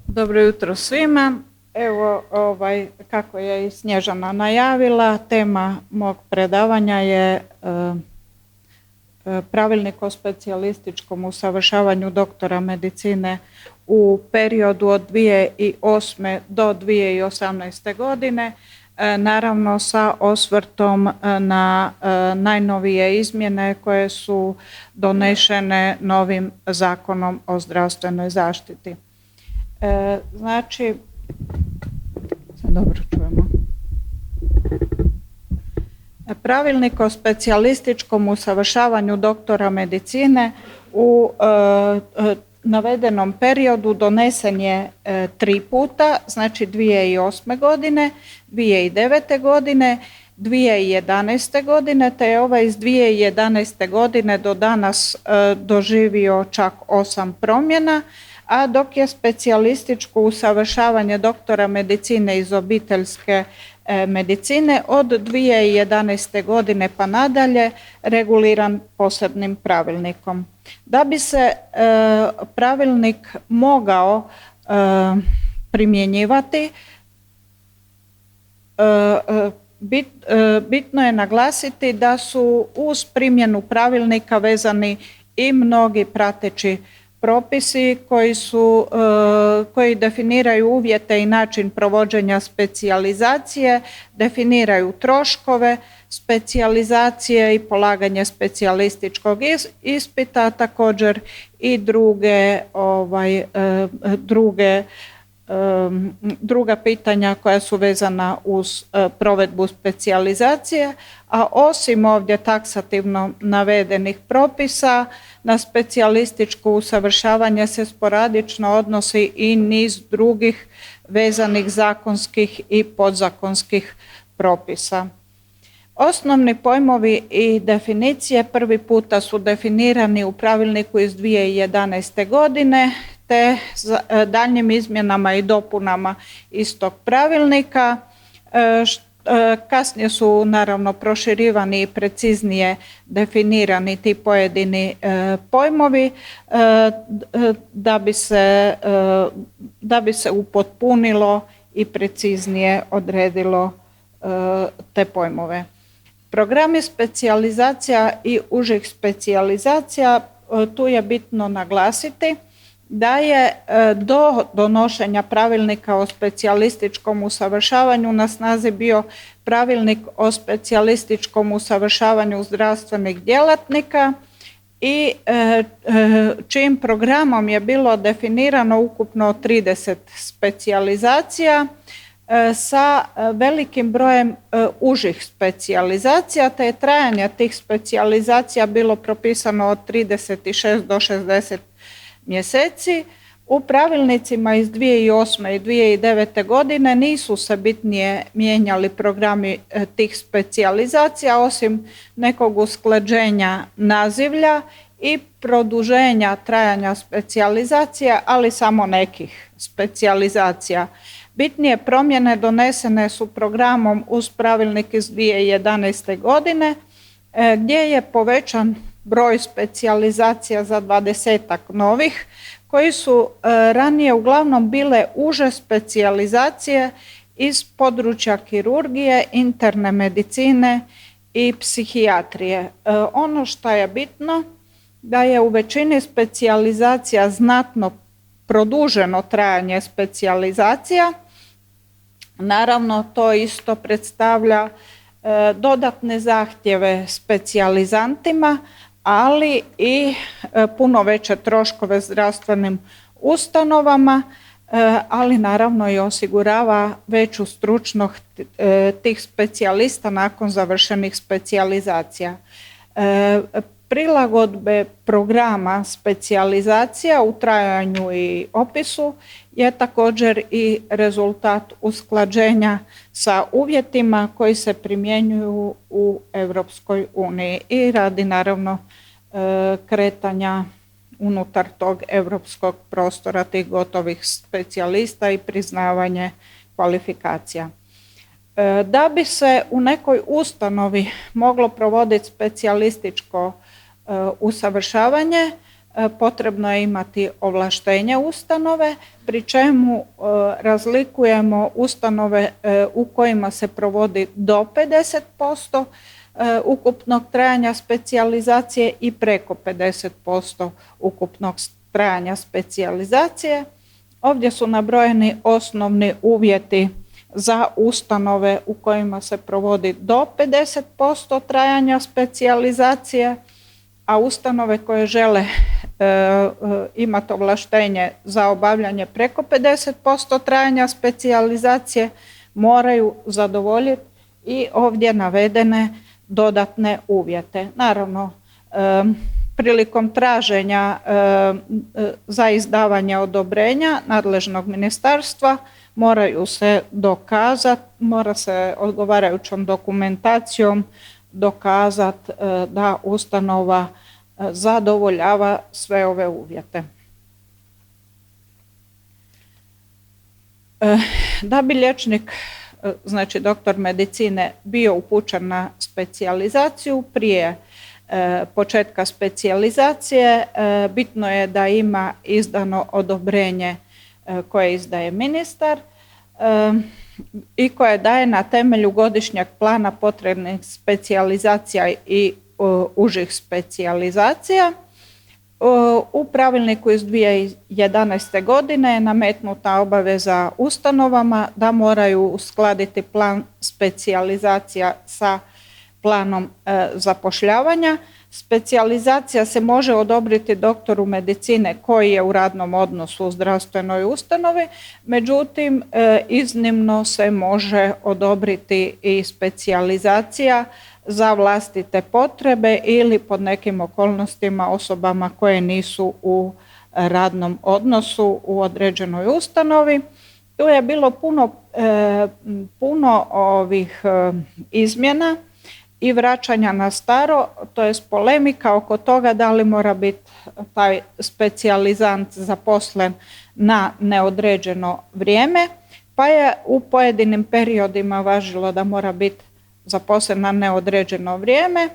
Dobro jutro svima. Evo, kako je i Snježana najavila, tema mog predavanja je pravilnik o specijalističkom usavršavanju doktora medicine u periodu od 2008. do 2018. godine, naravno sa osvrtom na najnovije izmjene koje su donešene novim Zakonom o zdravstvenoj zaštiti. Znači, dobro čujemo. Pravilnik o specijalističkom usavršavanju doktora medicine u navedenom periodu donesen je 3 puta, znači 2008. godine, 2009. godine, 2011. godine, te je ovaj iz 2011. godine do danas doživio čak 8 promjena, a dok je specijalističko usavršavanje doktora medicine iz obiteljske medicine od 2011. godine pa nadalje reguliran posebnim pravilnikom. Da bi se pravilnik mogao primjenjivati, bitno je naglasiti da su uz primjenu pravilnika vezani i mnogi prateći propisi koji definiraju uvjete i način provođenja specijalizacije, definiraju troškove specijalizacije i polaganje specijalističkog ispita, također i druga pitanja koja su vezana uz provedbu specijalizacije, a osim ovdje taksativno navedenih propisa, na specijalističko usavršavanje se sporadično odnosi i niz drugih vezanih zakonskih i podzakonskih propisa. Osnovni pojmovi i definicije prvi puta su definirani u pravilniku iz 2011. godine, te daljnjim izmjenama i dopunama istog pravilnika. Kasnije su naravno proširivani i preciznije definirani ti pojedini pojmovi da bi se upotpunilo i preciznije odredilo te pojmove. Programi specijalizacija i užih specijalizacija, tu je bitno naglasiti da je do donošenja pravilnika o specijalističkom usavršavanju na snazi bio pravilnik o specijalističkom usavršavanju zdravstvenih djelatnika i čijim programom je bilo definirano ukupno 30 specijalizacija sa velikim brojem užih specijalizacija, te je trajanje tih specijalizacija bilo propisano od 36 do 60 mjeseci. U pravilnicima iz 2008. i 2009. godine nisu se bitnije mijenjali programi tih specijalizacija, osim nekog usklađenja nazivlja i produženja trajanja specijalizacija, ali samo nekih specijalizacija. Bitnije promjene donesene su programom uz pravilnik iz 2011. godine, gdje je povećan broj specijalizacija za 20-ak novih, koji su ranije uglavnom bile uže specijalizacije iz područja kirurgije, interne medicine i psihijatrije. Ono što je bitno, da je u većini specijalizacija znatno produženo trajanje specijalizacija. Naravno, to isto predstavlja dodatne zahtjeve specijalizantima, ali i puno veće troškove zdravstvenim ustanovama, ali naravno i osigurava veću stručnost tih specijalista nakon završenih specijalizacija. Prilagodbe programa specijalizacija u trajanju i opisu je također i rezultat usklađenja sa uvjetima koji se primjenjuju u Europskoj uniji i radi naravno kretanja unutar tog europskog prostora tih gotovih specijalista i priznavanje kvalifikacija. Da bi se u nekoj ustanovi moglo provoditi specijalističko usavršavanje, potrebno je imati ovlaštenje ustanove, pri čemu razlikujemo ustanove u kojima se provodi do 50% ukupnog trajanja specijalizacije i preko 50% ukupnog trajanja specijalizacije. Ovdje su nabrojeni osnovni uvjeti za ustanove u kojima se provodi do 50% trajanja specijalizacije, a ustanove koje žele imati ovlaštenje za obavljanje preko 50% trajanja specijalizacije moraju zadovoljiti i ovdje navedene dodatne uvjete. Naravno, prilikom traženja za izdavanje odobrenja nadležnog ministarstva moraju se dokazati, mora se odgovarajućom dokumentacijom dokazati da ustanova zadovoljava sve ove uvjete. Da bi liječnik, znači doktor medicine, bio upućen na specijalizaciju prije početka specijalizacije, bitno je da ima izdano odobrenje koje izdaje ministar i koje daje na temelju godišnjeg plana potrebnih specijalizacija i užih specijalizacija. U pravilniku iz 2011. godine je nametnuta obaveza ustanovama da moraju uskladiti plan specijalizacija sa planom zapošljavanja. Specijalizacija se može odobriti doktoru medicine koji je u radnom odnosu u zdravstvenoj ustanovi, međutim iznimno se može odobriti i specijalizacija za vlastite potrebe ili pod nekim okolnostima osobama koje nisu u radnom odnosu u određenoj ustanovi. Tu je bilo puno ovih izmjena i vraćanja na staro, to je polemika oko toga da li mora biti taj specijalizant zaposlen na neodređeno vrijeme, pa je u pojedinim periodima važilo da mora biti zaposlen na neodređeno vrijeme.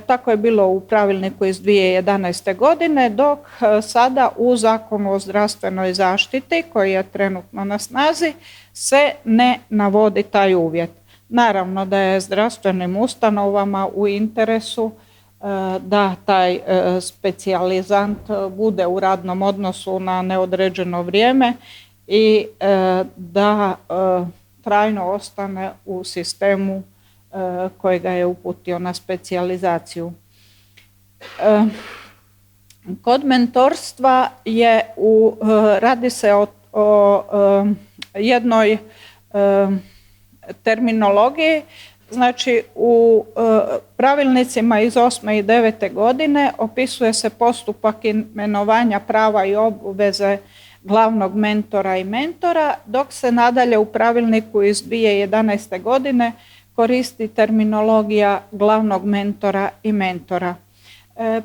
Tako je bilo u pravilniku iz 2011. godine, dok sada u Zakonu o zdravstvenoj zaštiti, koji je trenutno na snazi, se ne navodi taj uvjet. Naravno da je zdravstvenim ustanovama u interesu da taj specijalizant bude u radnom odnosu na neodređeno vrijeme i da trajno ostane u sistemu koji ga je uputio na specijalizaciju. Kod mentorstva radi se o jednoj terminologiji, znači u pravilnicima iz 8. i 9. godine opisuje se postupak imenovanja prava i obveze glavnog mentora i mentora, dok se nadalje u pravilniku iz 2011. godine koristi terminologija glavnog mentora i mentora.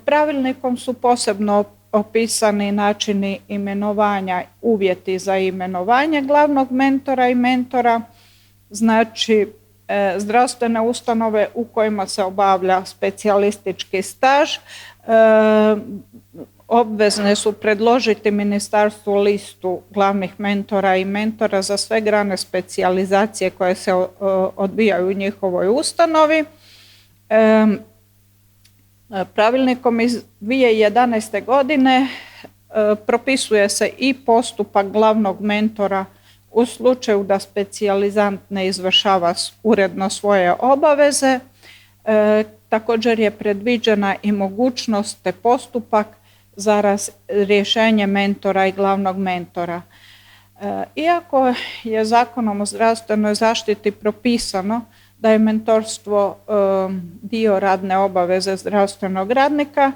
Pravilnikom su posebno opisani načini imenovanja, uvjeti za imenovanje glavnog mentora i mentora, znači zdravstvene ustanove u kojima se obavlja specijalistički staž obvezne su predložiti ministarstvu listu glavnih mentora i mentora za sve grane specijalizacije koje se odvijaju u njihovoj ustanovi. Pravilnikom iz 2011. godine propisuje se i postupak glavnog mentora u slučaju da specijalizant ne izvršava uredno svoje obaveze. Također je predviđena i mogućnost te postupak za rješenje mentora i glavnog mentora. Iako je Zakonom o zdravstvenoj zaštiti propisano da je mentorstvo dio radne obaveze zdravstvenog radnika,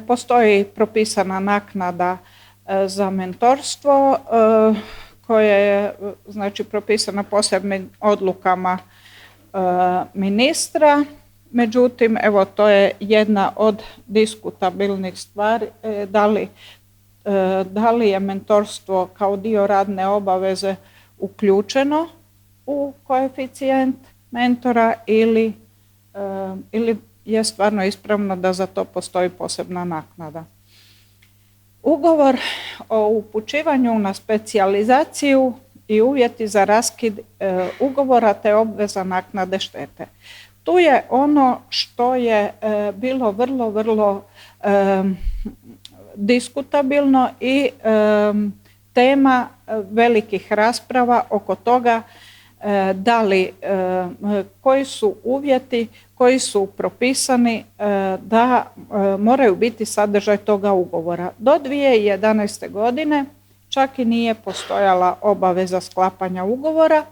postoji propisana naknada za mentorstvo koja je znači propisana posebnim odlukama ministra. Međutim, evo to je jedna od diskutabilnih stvari, da li je mentorstvo kao dio radne obaveze uključeno u koeficijent mentora ili je stvarno ispravno da za to postoji posebna naknada. Ugovor o upućivanju na specijalizaciju i uvjeti za raskid ugovora te obveza naknade štete. Tu je ono što je bilo vrlo diskutabilno i tema velikih rasprava oko toga da li, koji su uvjeti koji su propisani da moraju biti sadržaj toga ugovora. Do 2011. godine čak i nije postojala obaveza sklapanja ugovora,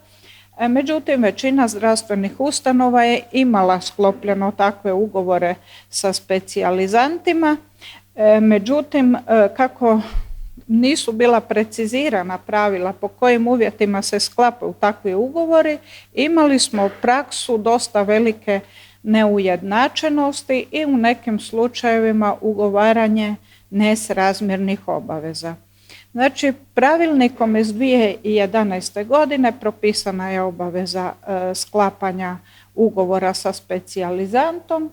međutim većina zdravstvenih ustanova je imala sklopljeno takve ugovore sa specijalizantima, međutim kako nisu bila precizirana pravila po kojim uvjetima se sklapaju takvi ugovori, imali smo praksu dosta velike neujednačenosti i u nekim slučajevima ugovaranje nesrazmjernih obaveza. Znači, pravilnikom iz 2011. godine propisana je obaveza sklapanja ugovora sa specijalizantom,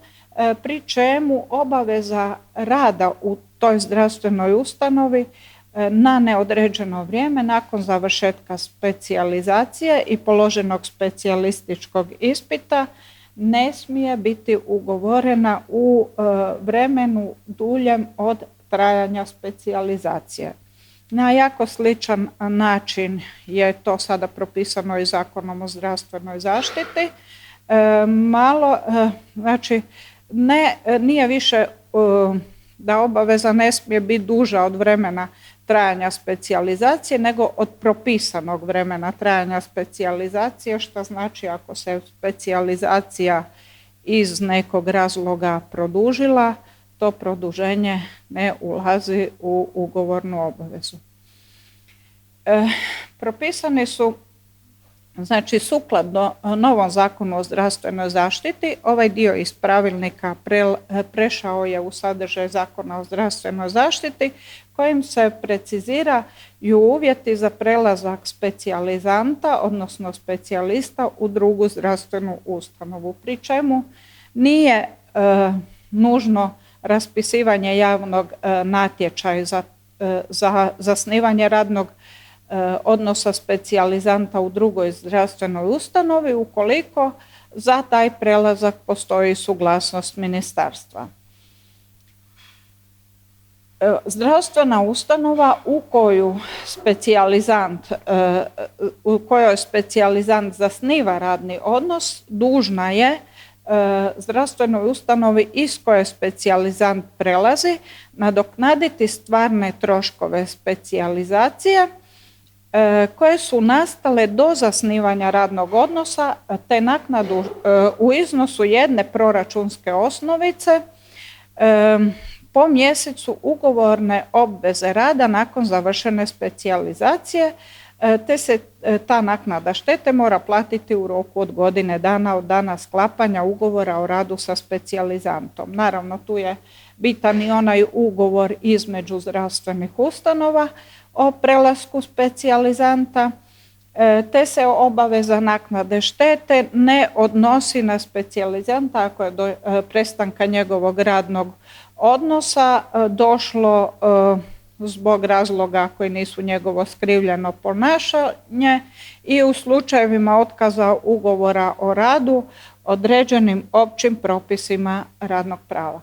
pri čemu obaveza rada u toj zdravstvenoj ustanovi na neodređeno vrijeme nakon završetka specijalizacije i položenog specijalističkog ispita ne smije biti ugovorena u vremenu duljem od trajanja specijalizacije. Na jako sličan način je to sada propisano i Zakonom o zdravstvenoj zaštiti. Znači, nije više da obaveza ne smije biti duža od vremena trajanja specijalizacije, nego od propisanog vremena trajanja specijalizacije, što znači ako se specijalizacija iz nekog razloga produžila, to produženje ne ulazi u ugovornu obavezu. Propisani su, znači sukladno novom Zakonu o zdravstvenoj zaštiti, ovaj dio iz pravilnika prešao je u sadržaj Zakona o zdravstvenoj zaštiti kojim se preciziraju uvjeti za prelazak specijalizanta, odnosno specijalista u drugu zdravstvenu ustanovu, pri čemu nije nužno raspisivanje javnog natječaja za zasnivanje radnog odnosa specijalizanta u drugoj zdravstvenoj ustanovi ukoliko za taj prelazak postoji suglasnost ministarstva. Zdravstvena ustanova u kojoj specijalizant zasniva radni odnos dužna je zdravstvenoj ustanovi iz koje specijalizant prelazi nadoknaditi stvarne troškove specijalizacije koje su nastale do zasnivanja radnog odnosa te naknadu u iznosu jedne proračunske osnovice po mjesecu ugovorne obveze rada nakon završene specijalizacije, te se ta naknada štete mora platiti u roku od godine dana od dana sklapanja ugovora o radu sa specijalizantom. Naravno, tu je bitan i onaj ugovor između zdravstvenih ustanova o prelasku specijalizanta, te se obaveza naknade štete ne odnosi na specijalizanta ako je do prestanka njegovog radnog odnosa došlo zbog razloga koji nisu njegovo skrivljeno ponašanje i u slučajevima otkaza ugovora o radu određenim općim propisima radnog prava.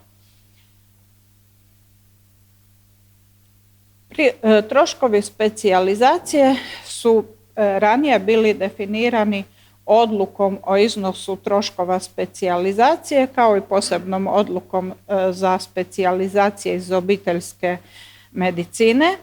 Troškovi specijalizacije su ranije bili definirani odlukom o iznosu troškova specijalizacije kao i posebnom odlukom za specijalizacije iz obiteljske medicine.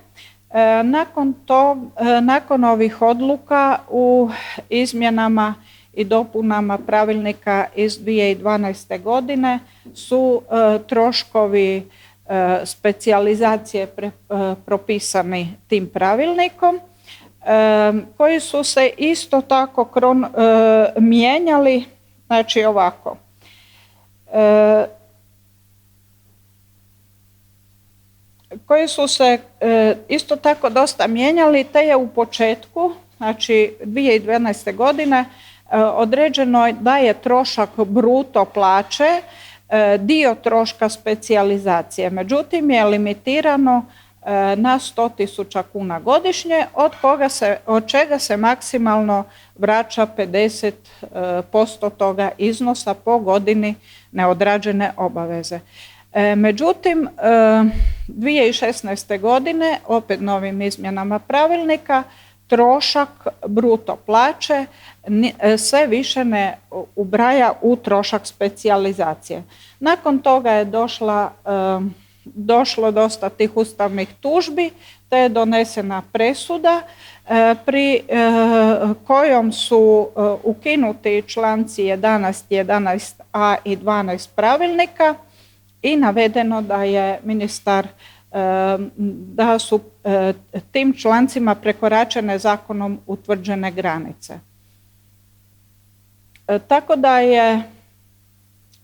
Nakon ovih odluka u izmjenama i dopunama pravilnika iz 2012. godine su troškovi specijalizacije propisani tim pravilnikom koji su se isto tako mijenjali, znači ovako. Koji su se isto tako dosta mijenjali, te je u početku, znači 2012. godine, određeno da je trošak bruto plaće dio troška specijalizacije. Međutim, je limitirano na 100.000 kuna godišnje, od čega se maksimalno vraća 50% toga iznosa po godini neodrađene obaveze. Međutim, 2016. godine, opet novim izmjenama pravilnika, trošak bruto plaće sve više ne ubraja u trošak specijalizacije. Nakon toga je došlo dosta tih ustavnih tužbi, te je donesena presuda pri kojom su ukinuti članci 11, 11a i 12 pravilnika i navedeno da je ministar da su tim člancima prekoračene zakonom utvrđene granice. Tako da je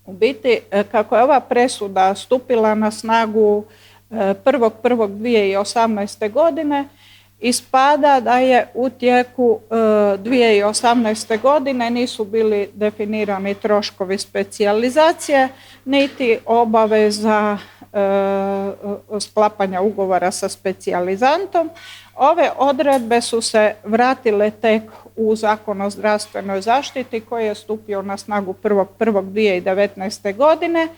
u biti, kako je ova presuda stupila na snagu 1.1.2018. godine, ispada da je u tijeku 2018. godine nisu bili definirani troškovi specijalizacije, niti obaveza sklapanja ugovora sa specijalizantom. Ove odredbe su se vratile tek u Zakon o zdravstvenoj zaštiti koji je stupio na snagu 1.1.2019. godine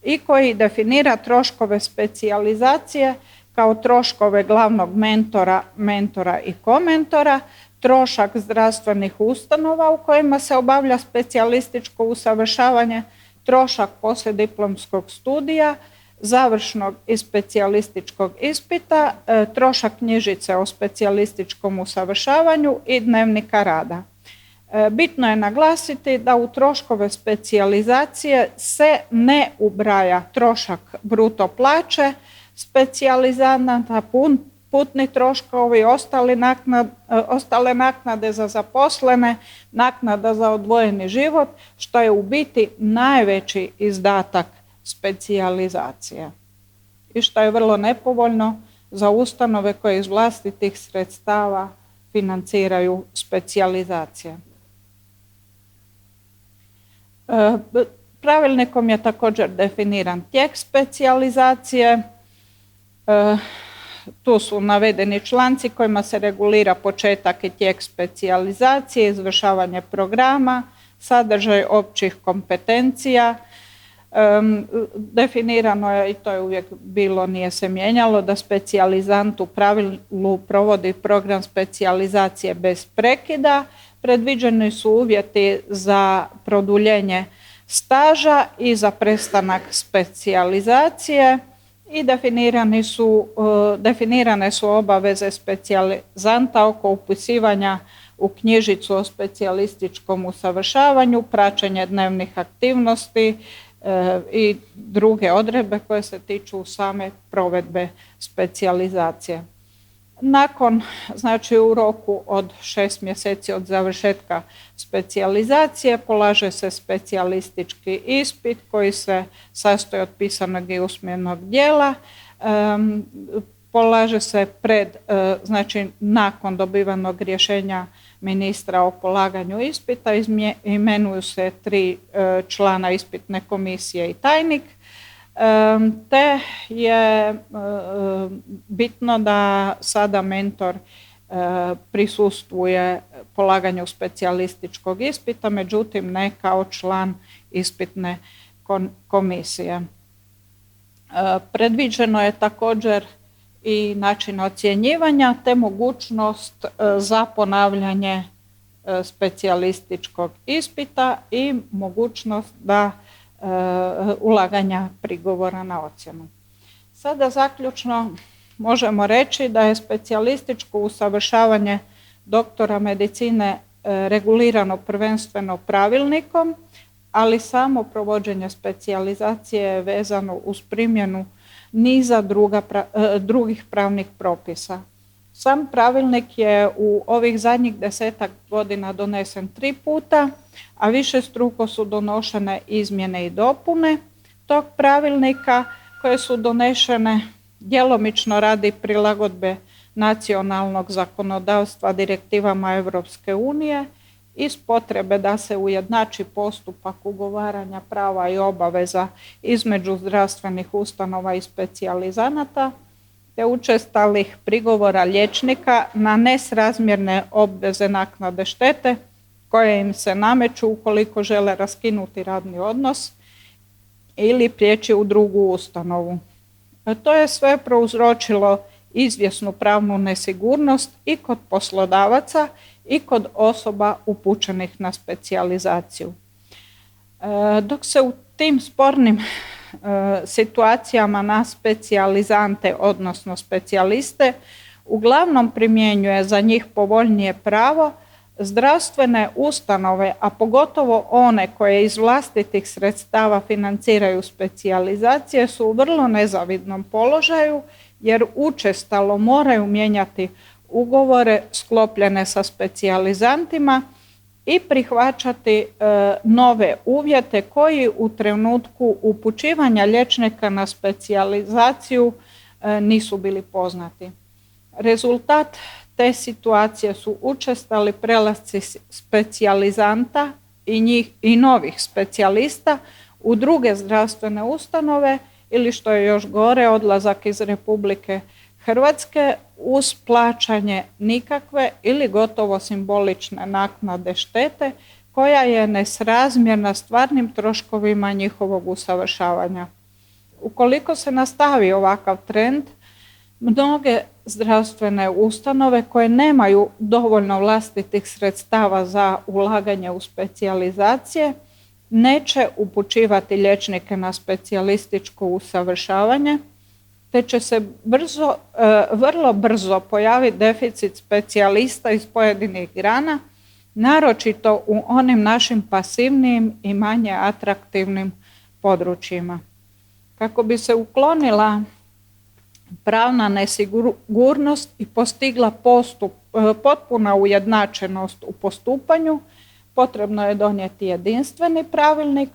i koji definira troškove specijalizacije kao troškove glavnog mentora i komentora, trošak zdravstvenih ustanova u kojima se obavlja specijalističko usavršavanje, trošak poslijediplomskog studija, završnog i specijalističkog ispita, trošak knjižice o specijalističkom usavršavanju i dnevnika rada. Bitno je naglasiti da u troškove specijalizacije se ne ubraja trošak bruto plaće specijalizanata, putni troškovi, ostale naknade za zaposlene, naknada za odvojeni život, što je u biti najveći izdatak specijalizacije i što je vrlo nepovoljno za ustanove koje iz vlastitih sredstava financiraju specijalizacije. Pravilnikom je također definiran tijek specijalizacije. Tu su navedeni članci kojima se regulira početak i tijek specijalizacije, izvršavanje programa, sadržaj općih kompetencija. Definirano je, i to je uvijek bilo, nije se mijenjalo, da specijalizant u pravilu provodi program specijalizacije bez prekida. Predviđeni su uvjeti za produljenje staža i za prestanak specijalizacije i definirane su obaveze specijalizanta oko upisivanja u knjižicu o specijalističkom usavršavanju, praćenje dnevnih aktivnosti i druge odredbe koje se tiču same provedbe specijalizacije. Nakon, znači u roku od 6 mjeseci od završetka specijalizacije polaže se specijalistički ispit koji se sastoji od pisanog i usmenog dijela. Polaže se znači nakon dobivenog rješenja ministra o polaganju ispita, imenuju se 3 člana ispitne komisije i tajnik, te je bitno da sada mentor prisustvuje polaganju specijalističkog ispita, međutim ne kao član ispitne komisije. Predviđeno je također i način ocjenjivanja te mogućnost za ponavljanje specijalističkog ispita i mogućnost ulaganja prigovora na ocjenu. Sada zaključno možemo reći da je specijalističko usavršavanje doktora medicine regulirano prvenstveno pravilnikom, ali samo provođenje specijalizacije je vezano uz primjenu niza drugih pravnih propisa. Sam pravilnik je u ovih zadnjih 10-ak godina donesen 3 puta, a višestruko su donošene izmjene i dopune tog pravilnika koje su donešene djelomično radi prilagodbe nacionalnog zakonodavstva direktivama Europske unije iz potrebe da se ujednači postupak ugovaranja prava i obaveza između zdravstvenih ustanova i specijalizanata, te učestalih prigovora liječnika na nesrazmjerne obveze naknade štete koje im se nameću ukoliko žele raskinuti radni odnos ili prijeći u drugu ustanovu. To je sve prouzročilo izvjesnu pravnu nesigurnost i kod poslodavaca i kod osoba upućenih na specijalizaciju. Dok se u tim spornim situacijama na specijalizante, odnosno specijaliste, uglavnom primjenjuje za njih povoljnije pravo, zdravstvene ustanove, a pogotovo one koje iz vlastitih sredstava financiraju specijalizacije, su u vrlo nezavidnom položaju jer učestalo moraju mijenjati ugovore sklopljene sa specijalizantima i prihvaćati nove uvjete koji u trenutku upućivanja liječnika na specijalizaciju nisu bili poznati. Rezultat te situacije su učestali prelasci specijalizanta i novih specijalista u druge zdravstvene ustanove ili, što je još gore, odlazak iz Republike Hrvatske uz plaćanje nikakve ili gotovo simbolične naknade štete koja je nesrazmjerna stvarnim troškovima njihovog usavršavanja. Ukoliko se nastavi ovakav trend, mnoge zdravstvene ustanove koje nemaju dovoljno vlastitih sredstava za ulaganje u specijalizacije neće upućivati liječnike na specijalističko usavršavanje, te će se vrlo brzo pojaviti deficit specijalista iz pojedinih grana, naročito u onim našim pasivnijim i manje atraktivnim područjima. Kako bi se uklonila pravna nesigurnost i postigla potpuna ujednačenost u postupanju, potrebno je donijeti jedinstveni pravilnik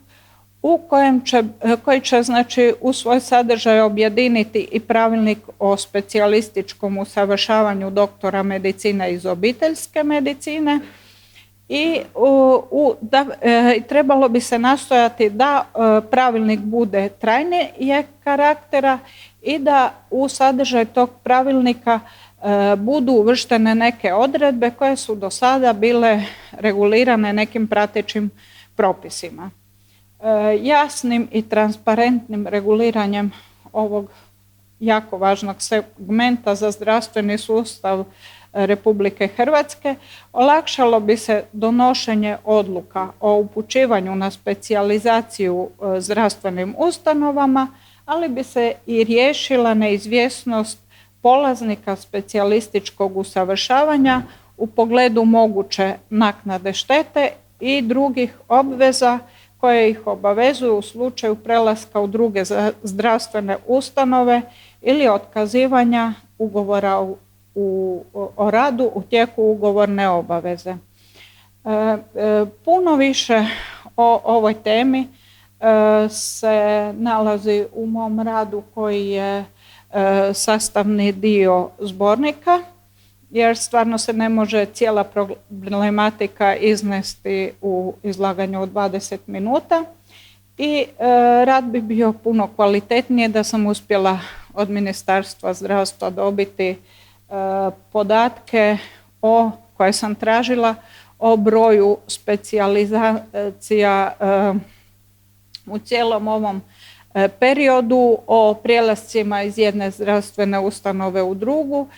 koji će u svoj sadržaj objediniti i pravilnik o specijalističkom usavršavanju doktora medicine iz obiteljske medicine i trebalo bi se nastojati da pravilnik bude trajnijeg karaktera i da u sadržaj tog pravilnika budu uvrštene neke odredbe koje su do sada bile regulirane nekim pratećim propisima. Jasnim i transparentnim reguliranjem ovog jako važnog segmenta za zdravstveni sustav Republike Hrvatske olakšalo bi se donošenje odluka o upućivanju na specijalizaciju zdravstvenim ustanovama, ali bi se i riješila neizvjesnost polaznika specijalističkog usavršavanja u pogledu moguće naknade štete i drugih obveza koje ih obavezuju u slučaju prelaska u druge zdravstvene ustanove ili otkazivanja ugovora o radu u tijeku ugovorne obaveze. Puno više o ovoj temi se nalazi u mom radu koji je sastavni dio zbornika, jer stvarno se ne može cijela problematika iznesti u izlaganju od 20 minuta i rad bi bio puno kvalitetnije da sam uspjela od Ministarstva zdravstva dobiti podatke koje sam tražila o broju specijalizacija u cijelom ovom periodu, o prijelascima iz jedne zdravstvene ustanove u drugu,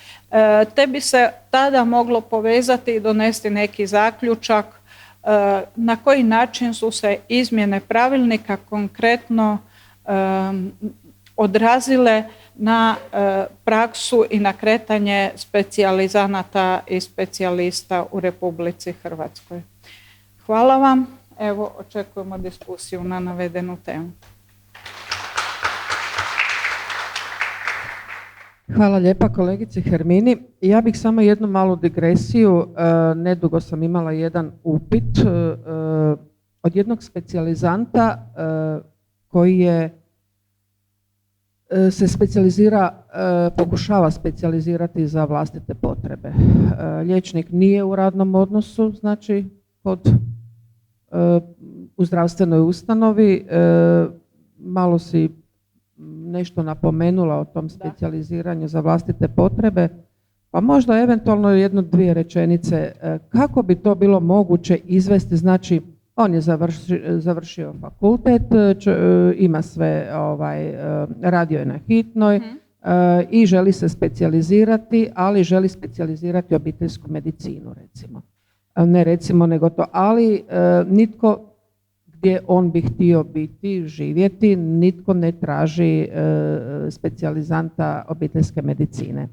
te bi se tada moglo povezati i donesti neki zaključak na koji način su se izmjene pravilnika konkretno odrazile na praksu i na kretanje specijalizanata i specijalista u Republici Hrvatskoj. Hvala vam. Evo, očekujemo diskusiju na navedenu temu. Hvala lijepa kolegici Hermini. Ja bih samo jednu malu digresiju. Nedugo sam imala jedan upit od jednog specijalizanta koji se pokušava specijalizirati za vlastite potrebe. Liječnik nije u radnom odnosu, znači u zdravstvenoj ustanovi. Malo si nešto napomenula o tom specijaliziranju za vlastite potrebe, pa možda eventualno jedno, dvije rečenice kako bi to bilo moguće izvesti. Znači, on je završio fakultet, ima sve, radio je na hitnoj i želi se specijalizirati, ali želi specijalizirati obiteljsku medicinu, recimo. Ne recimo, nego to, ali nitko gdje on bi htio biti, živjeti, nitko ne traži specijalizanta obiteljske medicine.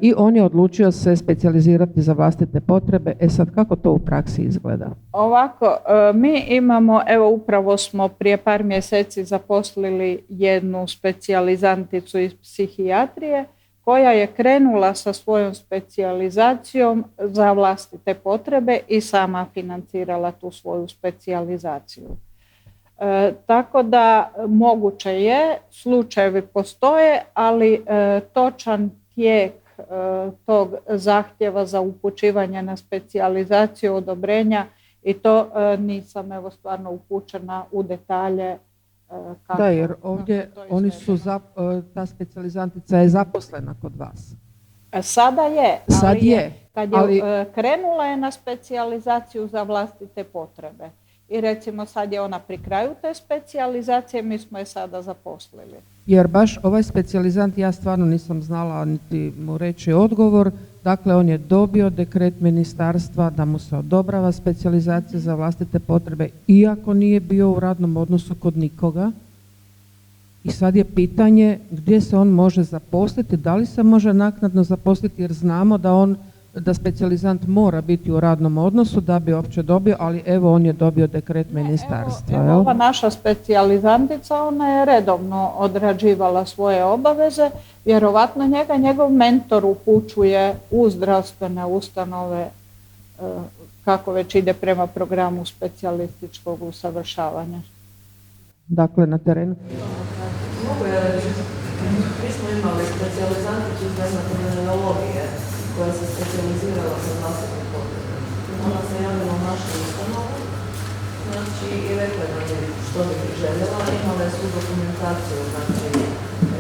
I on je odlučio se specijalizirati za vlastite potrebe. Sad, kako to u praksi izgleda? Ovako, mi imamo, evo upravo smo prije par mjeseci zaposlili jednu specijalizanticu iz psihijatrije koja je krenula sa svojom specijalizacijom za vlastite potrebe i sama financirala tu svoju specijalizaciju. Tako da moguće je, slučajevi postoje, ali točan tijek tog zahtjeva za upućivanje na specijalizaciju, odobrenja i to nisam evo stvarno upućena u detalje. Da, jer ovdje ta specijalizantica je zaposlena kod vas. Sada je, kad ali krenula je na specijalizaciju za vlastite potrebe. I recimo sad je ona pri kraju te specijalizacije, mi smo je sada zaposlili. Jer baš ovaj specijalizant, ja stvarno nisam znala niti mu reći odgovor, dakle on je dobio dekret ministarstva da mu se odobrava specijalizacija za vlastite potrebe, iako nije bio u radnom odnosu kod nikoga. I sad je pitanje gdje se on može zaposliti, da li se može naknadno zaposliti, jer znamo da specijalizant mora biti u radnom odnosu da bi uopće dobio, ali evo on je dobio dekret ministarstva. Evo ova naša specijalizantica, ona je redovno odrađivala svoje obaveze, vjerovatno njegov mentor upućuje u zdravstvene ustanove kako već ide prema programu specijalističkog usavršavanja. Dakle, na terenu. Mi smo imali specijalizanticu iz endokrinologije koja se specijalizirala za vlastite potrebe. Ona se javila u našu ustanovu, znači i rekla nam je što bi željela, imala je svu dokumentaciju, znači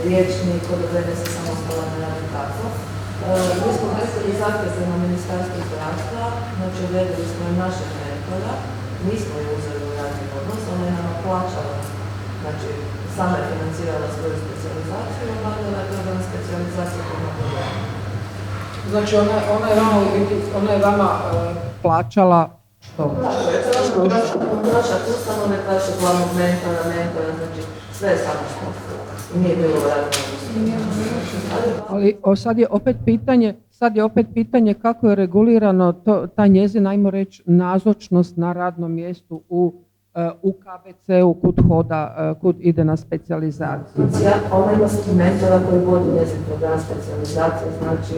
liječnik, odobrenje se samostalan radi tako. Mi smo predstavili zahtjev na Ministarstvu zdravstva, znači odredili smo i našeg mentora, nismo ju uzeli u radni odnos, ona je nama plaćala, znači sama je financirala svoju specijalizaciju i obavljala je program specijalizacije prema programu. Znači ona je vama plaćala što? Naša ustanove, plaća glavnog mentora, znači sve je samostalno. Nije bilo radno. Ali sad je opet pitanje kako je regulirano ta njezin, ajmo reći, nazočnost na radnom mjestu u KBC-u kud ide na specijalizaciju. Ona ima mentora koji vodi njezin program specijalizacije, znači...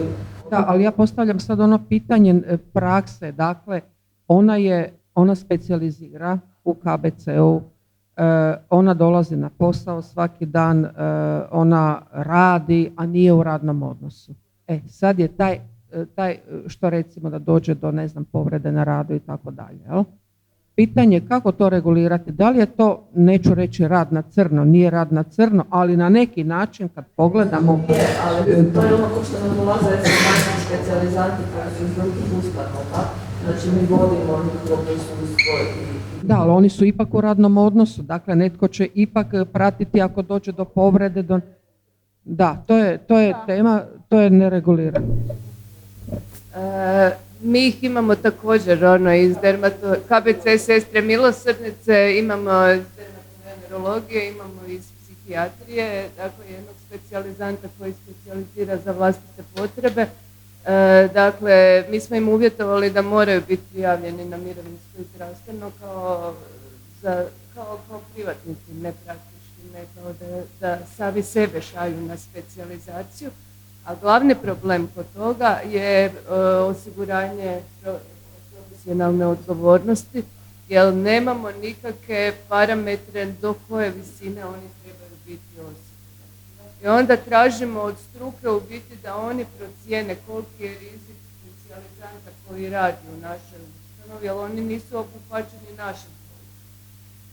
Da, ali ja postavljam sad ono pitanje prakse, dakle, ona specijalizira u KBC-u, ona dolazi na posao svaki dan, ona radi, a nije u radnom odnosu. Sad je taj što recimo da dođe do, ne znam, povrede na radu i tako dalje, jel? Pitanje kako to regulirati, da li je to, neću reći rad na crno, nije rad na crno, ali na neki način kad pogledamo... Je, ali to je ono ko što nam ulaze recimo naši specijalizanti koji su iz drugih ustanova, znači mi vodimo njihovo prisustvo i... Da, ali oni su ipak u radnom odnosu, dakle netko će ipak pratiti ako dođe do povrede, Da, to je tema, to je neregulirano. Mi ih imamo također iz KBC Sestre milosrdnice, imamo iz dermatovenerologije, imamo iz psihijatrije, dakle jednog specijalizanta koji specijalizira za vlastite potrebe. Dakle, mi smo im uvjetovali da moraju biti prijavljeni na mirovinsko i zdravstveno kao privatnici, ne praktički, ne kao da sami sebe šalju na specijalizaciju. A glavni problem kod toga je osiguranje profesionalne odgovornosti, jer nemamo nikakve parametre do koje visine oni trebaju biti osigurani. I onda tražimo od struke u biti da oni procijene koliki je rizik specijalizanta koji radi u našoj ustanovi ustanovi, ali oni nisu obuhvaćeni našim pozivom.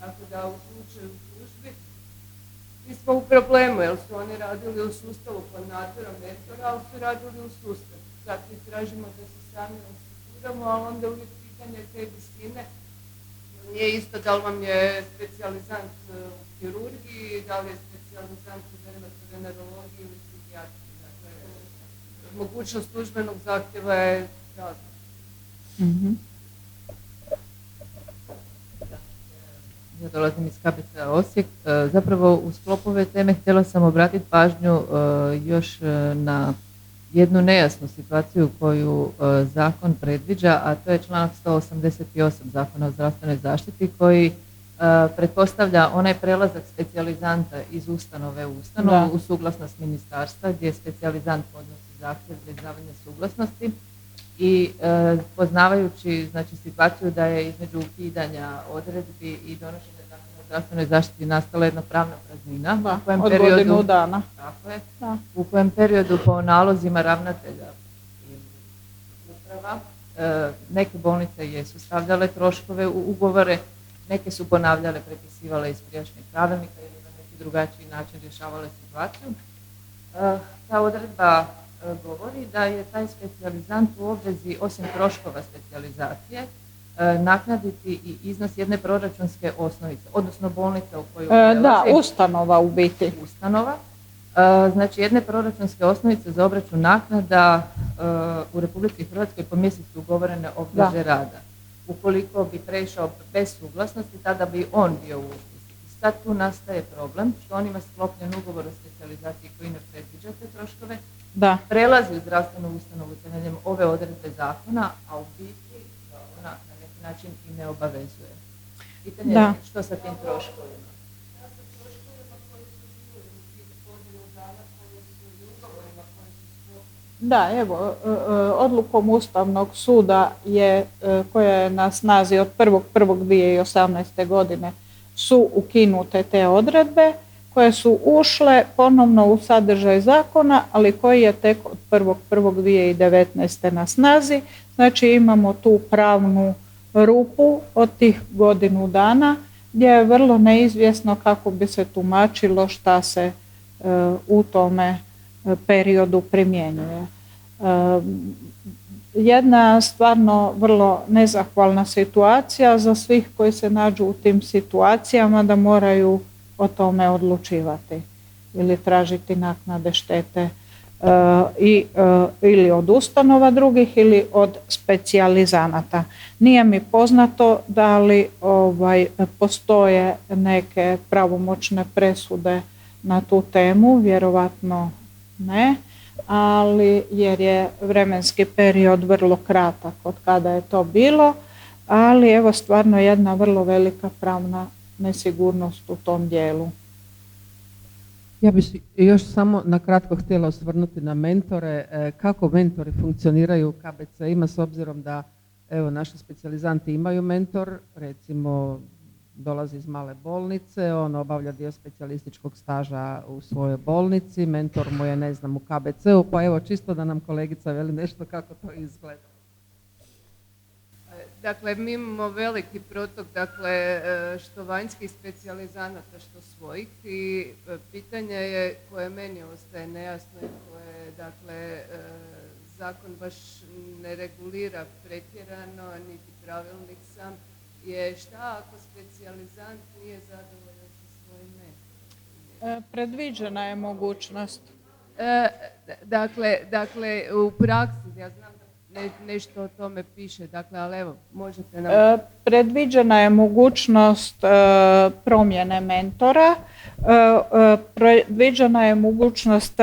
Tako da u slučaju tužbi mi smo u problemu, jer su oni radili u sustavu pod nadzorom mentora, ali su radili u sustavu. Sad mi tražimo da se sami osiguramo, ali onda uvijek pitanje te visine nije isto da li vam je specijalizant u kirurgiji, da li je specijalizant u dermatovenerologiji ili psihijatriji. Dakle, mogućnost službenog zahtjeva je različita. Ja dolazim iz KBC Osijek. Zapravo u sklopu ove teme htjela sam obratiti pažnju još na jednu nejasnu situaciju koju zakon predviđa, a to je članak 188 Zakona o zdravstvenoj zaštiti koji pretpostavlja onaj prelazak specijalizanta iz ustanove u ustanovu u suglasnost ministarstva gdje specijalizant podnosi zahtjev za izdavanje suglasnosti i poznavajući znači, situaciju da je između ukidanja odredbi i donošenja zakona o zdravstvenoj zaštiti nastala jedna pravna praznina od godinu dana. Tako je, u kojem periodu po nalozima ravnatelja ili uprava neke bolnice jesu stavljale troškove u ugovore, neke su ponavljale, prepisivale iz prijašnjeg pravilnika ili na neki drugačiji način rješavale situaciju. Ta odredba govori da je taj specijalizant u obvezi osim troškova specijalizacije naknaditi i iznos jedne proračunske osnovice, odnosno bolnice u koju prelazi. Ustanova u biti. Ustanova. Znači jedne proračunske osnovice za obračun naknada u Republici Hrvatskoj po mjesecu ugovorene obveze rada. Ukoliko bi prešao bez suglasnosti, tada bi on bio u upisniku. Sad tu nastaje problem što on ima sklopljen ugovor o specijalizaciji koji ne predviđa te troškove, prelazi u zdravstvenu ustanovu temeljem ove odredbe zakona, a u biti ona na neki način i ne obavezuje. Pitanje je što sa tim troškovima? Da, evo, odlukom Ustavnog suda koja je na snazi od 1.1.2018. godine su ukinute te odredbe koje su ušle ponovno u sadržaj zakona, ali koji je tek od 1.1.2019. na snazi. Znači imamo tu pravnu rupu od tih godinu dana gdje je vrlo neizvjesno kako bi se tumačilo šta se u tome periodu primjenjuje. Jedna stvarno vrlo nezahvalna situacija za svih koji se nađu u tim situacijama da moraju o tome odlučivati ili tražiti naknade štete ili od ustanova drugih ili od specijalizanata. Nije mi poznato da li postoje neke pravomoćne presude na tu temu, vjerovatno ne, ali jer je vremenski period vrlo kratak od kada je to bilo, ali evo stvarno jedna vrlo velika pravna nesigurnost u tom dijelu. Ja bih još samo na kratko htjela osvrnuti na mentore. Kako mentori funkcioniraju u KBC-ima s obzirom da evo, naši specijalizanti imaju mentor, recimo dolazi iz male bolnice, on obavlja dio specijalističkog staža u svojoj bolnici, mentor mu je ne znam u KBC-u, pa evo čisto da nam kolegica veli nešto kako to izgleda. Dakle, mi imamo veliki protok, dakle, što vanjskih specijalizanata, što svojih i pitanje je koje meni ostaje nejasno i koje, dakle, zakon baš ne regulira pretjerano, niti pravilnik sam, je šta ako specijalizant nije zadovoljan sa svojim mentorom? Predviđena je mogućnost. Dakle, u praksi, ja znam da nešto o tome piše, dakle, ali evo, možete nam... Predviđena je mogućnost promjene mentora, predviđena je mogućnost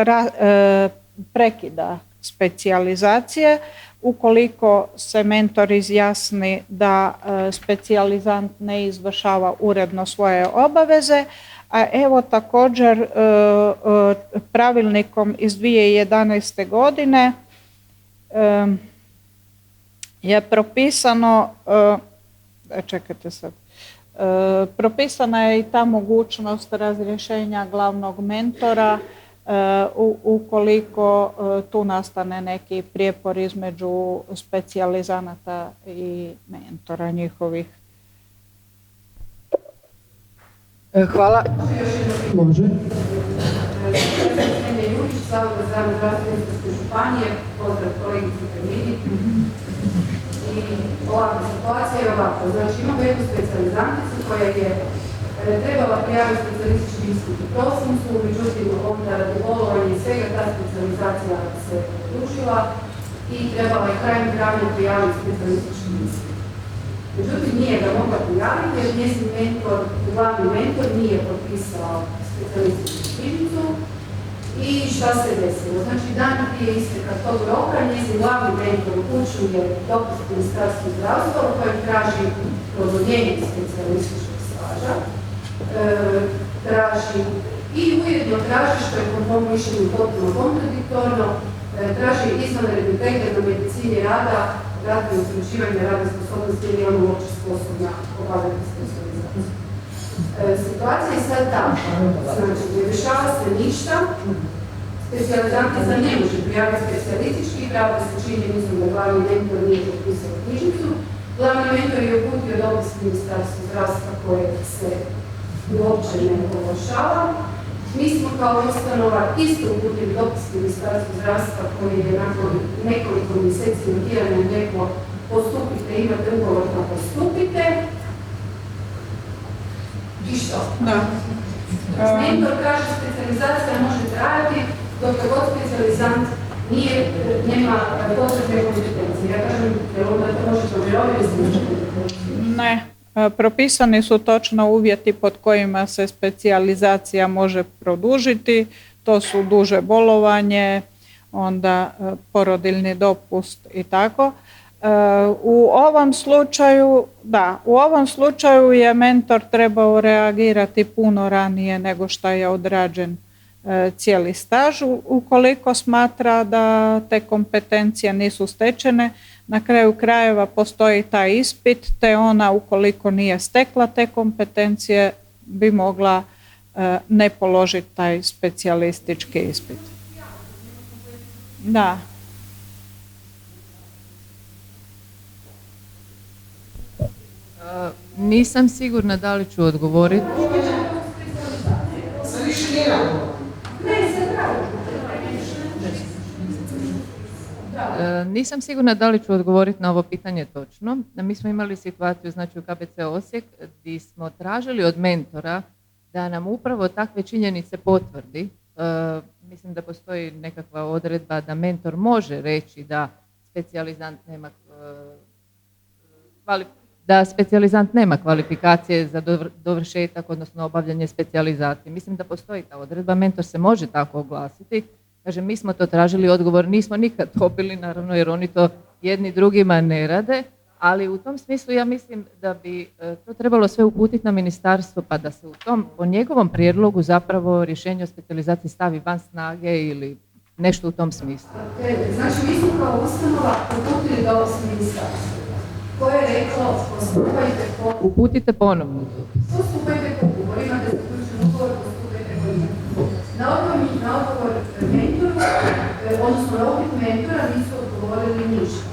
prekida specijalizacije ukoliko se mentor izjasni da specijalizant ne izvršava uredno svoje obaveze, a evo također pravilnikom iz 2011. godine je propisano, čekajte sad, propisana je i ta mogućnost razrješenja glavnog mentora ukoliko tu nastane neki prijepor između specijalizanata i mentora njihovih. Hvala. Može. Jukić, Zavod za zdravlje Zdravstveno-istarske županije, pozdrav kolegici Hermini. I ovakva situacija je ovako. Znači imamo jednu specijalizanticu koja je trebala prijaviti specijalistički ispit u prosincu, međutim onda radi bolovanja i svega ta specijalizacija se produžila i trebala je krajem travnja prijaviti specijalistički ispit. Međutim, nije ga mogla prijaviti jer njezin mentor, glavni mentor nije potpisao specijalističku knjižicu. I šta se desilo? Znači, dan prije isteka tog roka njezin glavni mentor upućuje dopis Ministarstvu zdravstva u kojem traži produljenje specijalističkog staža, traži i ujedno traži, što je po mom mišljenju potpuno kontradiktorno, traži izvanredni pregled na medicini rada, radi utvrđivanja radne sposobnosti ili ono uopće sposobna obavljati specijalizaciju. Situacija je sad takva, znači ne dešava se ništa, specijalizantica ne može prijaviti specijalistički, pravda se činjenicom da glavni mentor nije potpisao knjižicu. Glavni mentor je uputio dopis Ministarstvu zdravstva koje se uopće ne oglašava. Mi smo kao ustanova isto uputili dopis Ministarstvu zdravstva koji je nakon nekoliko mjeseci notirano reklo postupite, imate ugovor pa postupite. I što? Mentor kaže specijalizacija može trajati dok god specijalizant nema potrebne kompetencije. Ja kažem, jer onda to može povjeroviti. Ne, propisani su točno uvjeti pod kojima se specijalizacija može produžiti. To su duže bolovanje, onda porodiljni dopust i tako. U ovom slučaju je mentor trebao reagirati puno ranije nego što je odrađen cijeli staž. Ukoliko smatra da te kompetencije nisu stečene, na kraju krajeva postoji taj ispit, te ona ukoliko nije stekla te kompetencije bi mogla ne položiti taj specijalistički ispit. Da. Nisam sigurna da li ću odgovoriti. Nisam sigurna da li ću odgovoriti na ovo pitanje točno. Mi smo imali situaciju znači u KBC Osijek gdje smo tražili od mentora da nam upravo takve činjenice potvrdi. Mislim da postoji nekakva odredba da mentor može reći da specijalizant nema kvalifikacije za dovršetak, odnosno obavljanje specijalizacije. Mislim da postoji ta odredba, mentor se može tako oglasiti. Kažem, mi smo to tražili, odgovor nismo nikad dobili, naravno, jer oni to jedni drugima ne rade, ali u tom smislu ja mislim da bi to trebalo sve uputiti na ministarstvo, pa da se po njegovom prijedlogu zapravo rješenje o specijalizaciji stavi van snage ili nešto u tom smislu. Znači, mi smo kao ustanova uputili dopis ministarstvu koje je reklo postupajte po... Uputite ponovno. Postupajte po ugovoru, imate zaključen ugovor, postupajte po ugovoru. Na odgovor mentoru, odnosno na upit mentora nisu odgovorili ništa.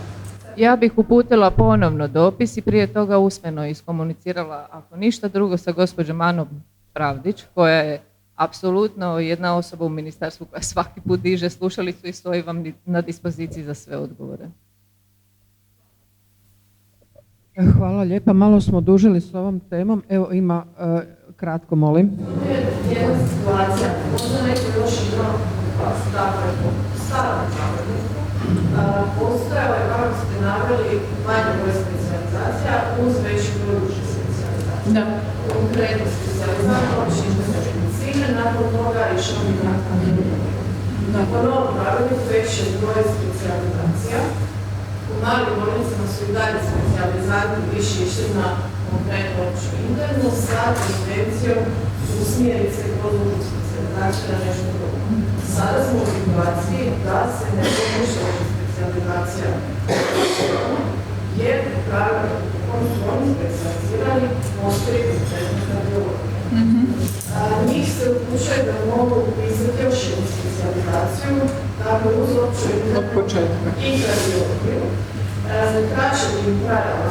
Ja bih uputila ponovno dopis i prije toga usmeno iskomunicirala, ako ništa drugo, sa gospođom Anom Pravdić, koja je apsolutno jedna osoba u ministarstvu koja svaki put diže slušalicu i stoji vam na dispoziciji za sve odgovore. Hvala lijepa, malo smo dužili s ovom temom. Evo ima, kratko molim. Jedna situacija, možda neko još ima dakle, staro pravilniku, postojalo je, kako ste naveli, manje broj specijalizacija uz veći broj duže specijalizacije. Konkretno specijalizant opće medicine, nakon toga išao bi na akademiju. Po novom pravilniku veći je broj specijalizacija. U malim bolnicama su i dalje specijalizanti više išli na konkretno opću internu sa tendencijom usmjeriti se kroz užu specijalizaciju na nešto drugo. Sada smo u situaciji da se ne pokuša specijalizacija jer u pravilu koji su oni specijalizirani postoji konkretno kardiologija. Njih se upućuje da mogu upisati još jednu specijalizaciju specijalizaciju, dakle uz opću Od početka. i kardiologiju. Kraće bi trajala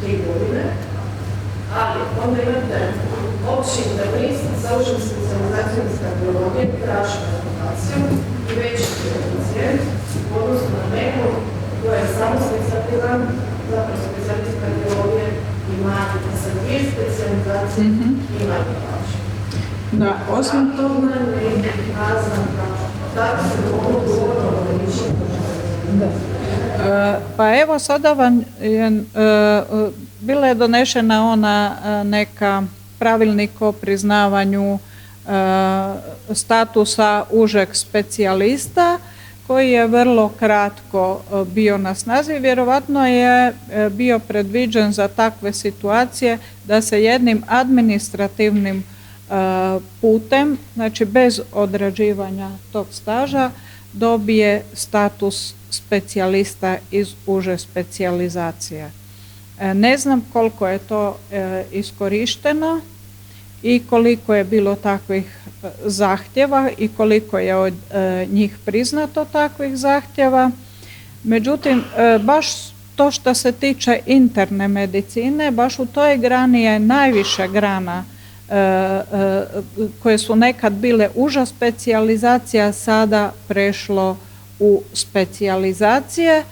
3 godine, ali onda imate opći internist sa užom specijalizacijom iz kardiologije, kraću edukaciju i veći pacijent, odnosno na nekog koji je samo specijalizan, zapravo specijalist kardiologije i manje, sa 2 specijalizacije i manje plaće. Da, osim toga ne je kazan tako se mogu govoriti Pa evo sada vam bila je donešena ona neka pravilnik o priznavanju statusa užeg specijalista koji je vrlo kratko bio na snazi. Vjerovatno je bio predviđen za takve situacije da se jednim administrativnim putem, znači bez odrađivanja tog staža, dobije status specijalista iz uže specijalizacije. Ne znam koliko je to iskorišteno i koliko je bilo takvih zahtjeva i koliko je od njih priznato takvih zahtjeva. Međutim, baš to što se tiče interne medicine, baš u toj grani je najviše grana koje su nekad bile uža specijalizacija, sada prešlo u specijalizacije.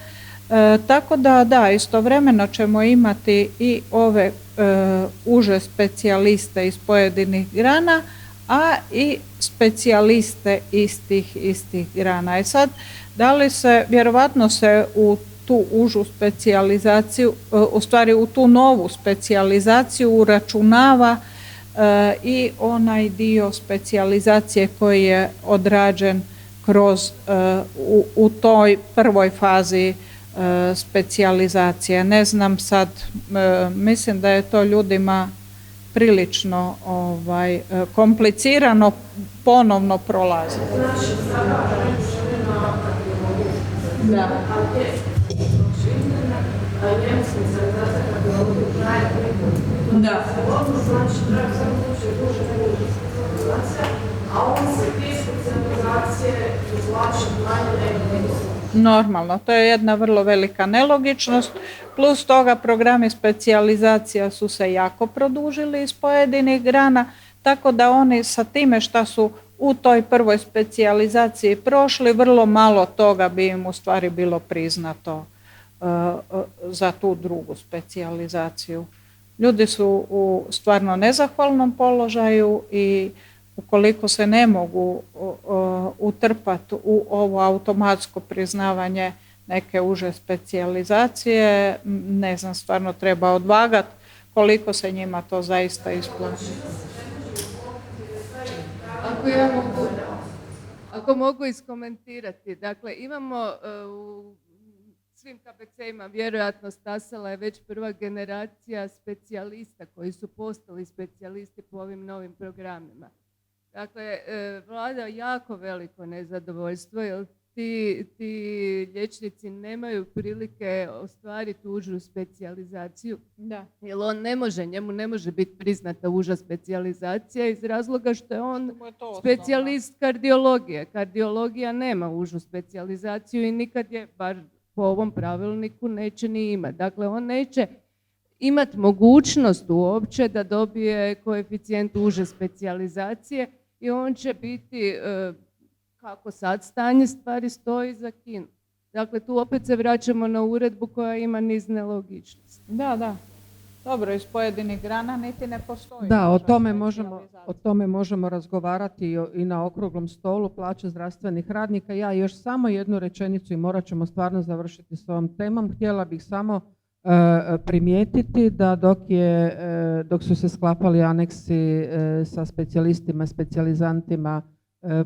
Tako da, istovremeno ćemo imati i ove uže specijaliste iz pojedinih grana, a i specijaliste istih grana. I sad, da li se, vjerovatno se u tu užu specijalizaciju, u stvari u tu novu specijalizaciju uračunava i onaj dio specijalizacije koji je odrađen kroz u toj prvoj fazi specijalizacije. Ne znam sad, mislim da je to ljudima prilično komplicirano ponovno prolaziti. Da. A on se te specijalizacije izvlači manje nego. Normalno, to je jedna vrlo velika nelogičnost, plus toga programi specijalizacija su se jako produžili iz pojedinih grana, tako da oni sa time što su u toj prvoj specijalizaciji prošli, vrlo malo toga bi im u stvari bilo priznato za tu drugu specijalizaciju. Ljudi su u stvarno nezahvalnom položaju i ukoliko se ne mogu utrpati u ovo automatsko priznavanje neke uže specijalizacije, ne znam, stvarno treba odvagati koliko se njima to zaista isplati. Ako mogu iskomentirati, dakle imamo u svim KBC-ima vjerojatno stasala je već prva generacija specijalista koji su postali specijalisti po ovim novim programima. Dakle, vlada jako veliko nezadovoljstvo jer ti liječnici nemaju prilike ostvariti užu specijalizaciju. Da. Jer on njemu ne može biti priznata uža specijalizacija iz razloga što je on specijalist kardiologije. Kardiologija nema užu specijalizaciju i nikad je, bar po ovom pravilniku, neće ni imati. Dakle, on neće imati mogućnost uopće da dobije koeficijent uže specijalizacije i on će biti, kako sad stanje stvari stoji, zakinut. Dakle, tu opet se vraćamo na uredbu koja ima niz nelogičnosti. Da. Dobro, iz pojedinih grana niti ne postoji. Da, o tome možemo razgovarati i na okruglom stolu plaće zdravstvenih radnika. Ja još samo jednu rečenicu i morat ćemo stvarno završiti s ovom temom. Htjela bih samo primijetiti da dok su se sklapali aneksi sa specijalistima, specijalizantima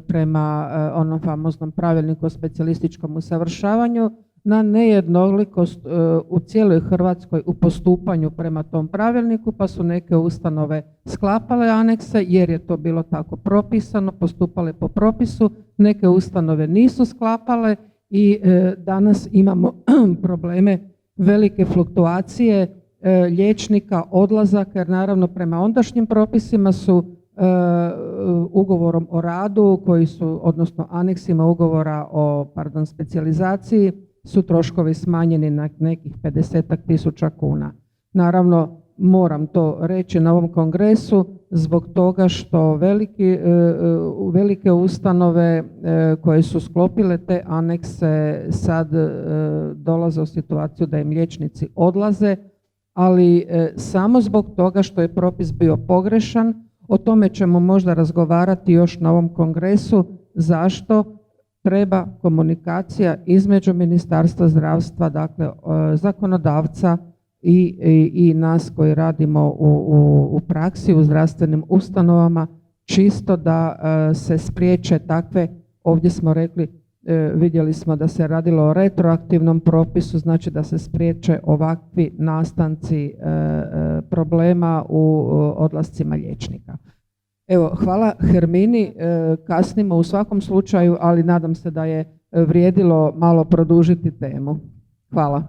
prema onom famoznom pravilniku o specijalističkom usavršavanju, na nejednolikost u cijeloj Hrvatskoj u postupanju prema tom pravilniku, pa su neke ustanove sklapale anekse jer je to bilo tako propisano, postupale po propisu, neke ustanove nisu sklapale i danas imamo probleme velike fluktuacije liječnika, odlazaka, jer naravno prema ondašnjim propisima su ugovorom o radu koji su, odnosno aneksima ugovora o specijalizaciji su troškovi smanjeni na nekih 50.000 kuna. Naravno, moram to reći na ovom kongresu zbog toga što velike ustanove koje su sklopile te anekse sad dolaze u situaciju da im liječnici odlaze, ali samo zbog toga što je propis bio pogrešan. O tome ćemo možda razgovarati još na ovom kongresu, zašto treba komunikacija između Ministarstva zdravstva, dakle zakonodavca i nas koji radimo u praksi u zdravstvenim ustanovama, čisto da se spriječe takve, ovdje smo rekli, vidjeli smo da se radilo o retroaktivnom propisu, znači da se spriječe ovakvi nastanci problema u odlascima liječnika. Evo, hvala Hermini, kasnimo u svakom slučaju, ali nadam se da je vrijedilo malo produžiti temu. Hvala.